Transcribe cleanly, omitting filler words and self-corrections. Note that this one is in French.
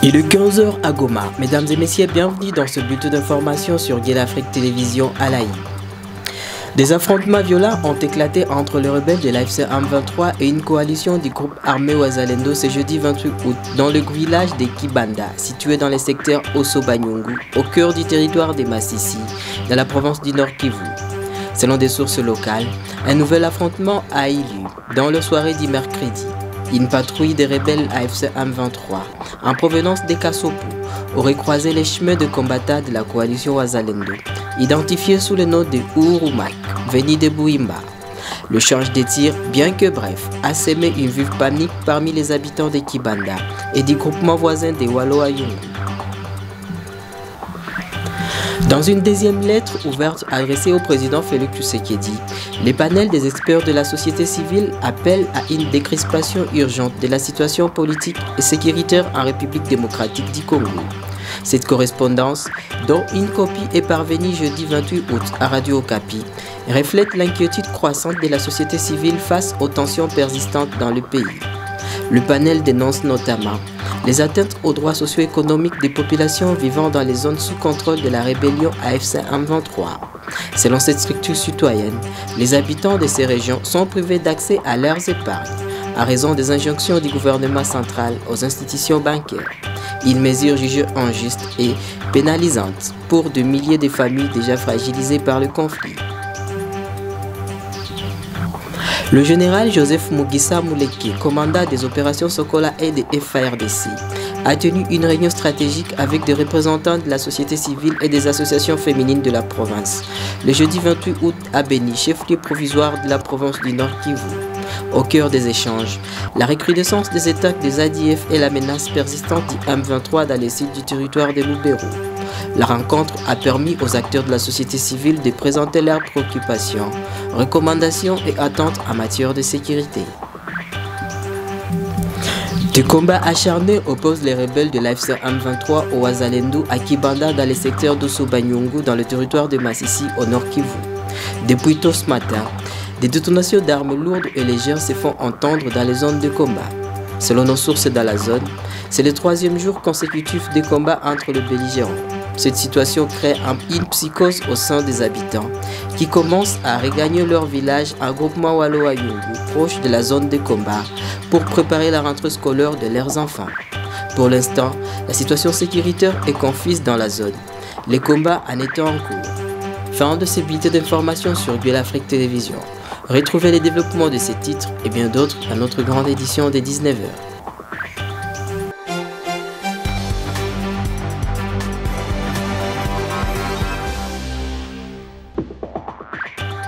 Il est 15 h à Goma. Mesdames et messieurs, bienvenue dans ce bulletin d'information sur Guel Afrique Télévision Alaï. Des affrontements violents ont éclaté entre les rebelles de l'AFC M23 et une coalition du groupe armé Wazalendo ce jeudi 28 août dans le village de Kibanda, situé dans le secteur Osso-Banyungu, au cœur du territoire de Massissi, dans la province du Nord Kivu. Selon des sources locales, un nouvel affrontement a eu lieu dans la soirée du mercredi. Une patrouille des rebelles AFC M23 en provenance des Kassopo aurait croisé les chemins de combattants de la coalition Wazalendo, identifiés sous le nom de Urumak, venu de Bouimba. Le change de tir, bien que bref, a semé une vive panique parmi les habitants de Kibanda et du groupement voisin de Waloayungu. Dans une deuxième lettre ouverte adressée au président Félix Tshisekedi, les panels des experts de la société civile appellent à une décrispation urgente de la situation politique et sécuritaire en République démocratique du Congo. Cette correspondance, dont une copie est parvenue jeudi 28 août à Radio Okapi, reflète l'inquiétude croissante de la société civile face aux tensions persistantes dans le pays. Le panel dénonce notamment les atteintes aux droits socio-économiques des populations vivant dans les zones sous contrôle de la rébellion AFC M23. Selon cette structure citoyenne, les habitants de ces régions sont privés d'accès à leurs épargnes à raison des injonctions du gouvernement central aux institutions bancaires. Une mesure jugée injuste et pénalisante pour de milliers de familles déjà fragilisées par le conflit. Le général Joseph Mugisa Mouleke, commandant des opérations Sokola et de FARDC, a tenu une réunion stratégique avec des représentants de la société civile et des associations féminines de la province, le jeudi 28 août à Beni, chef-lieu provisoire de la province du Nord Kivu. Au cœur des échanges, la recrudescence des attaques des ADF et la menace persistante du M23 dans les sites du territoire de Lubero. La rencontre a permis aux acteurs de la société civile de présenter leurs préoccupations, recommandations et attentes en matière de sécurité. Des combats acharnés opposent les rebelles de l'AFC M23 au Wazalendo à Kibanda dans le secteur d'Osso-Banyungu dans le territoire de Massissi au Nord Kivu. Depuis tôt ce matin, des détonations d'armes lourdes et légères se font entendre dans les zones de combat. Selon nos sources dans la zone, c'est le troisième jour consécutif des combats entre les belligérants. Cette situation crée une psychose au sein des habitants qui commencent à regagner leur village en groupement Waloayungu proche de la zone de combat pour préparer la rentrée scolaire de leurs enfants. Pour l'instant, la situation sécuritaire est confuse dans la zone. Les combats en étant en cours. Fin de ces bulletins d'information sur Guel Afrique Télévision. Retrouvez les développements de ces titres et bien d'autres dans notre grande édition des 19 h.